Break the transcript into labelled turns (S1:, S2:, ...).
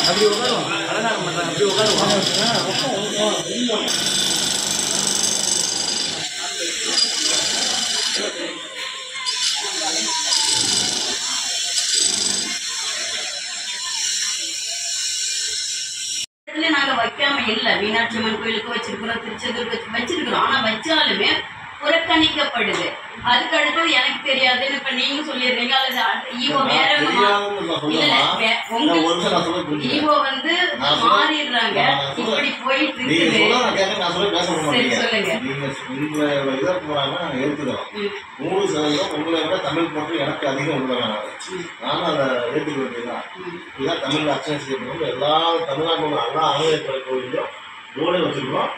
S1: அப்படி உட்காருவோம், அலங்காரம் பண்ணுறாங்க, அப்படி உட்காருவோம்.
S2: நாங்க வைக்காம இல்ல, மீனாட்சி அம்மன் கோயிலுக்கு வச்சிருக்கிறோம், திருச்செந்தூருக்கு வச்சிருக்கிறோம். ஆனா வச்சாலுமே புறக்கணிக்கப்படுது. அதுக்கு அடுத்தது எனக்கு தெரியாதுன்னு இப்ப நீங்க சொல்லிடுறீங்க. ஈவோ வேற ஈவோ வந்து மாறிடுறாங்க. இப்படி போயிட்டு இருக்குது.
S3: உங்களை விட தமிழ் போட்டு எனக்கு அதிகம் உள்ளவங்க. நானும் அதை ஏற்றுக்கிறதுதான். இதுதான் தமிழ் அர்ச்சனை செய்யப்படும். எல்லா தமிழ்நாட்டோட எல்லா ஆலய கோயிலும் போர்டே வச்சிருக்கோம்.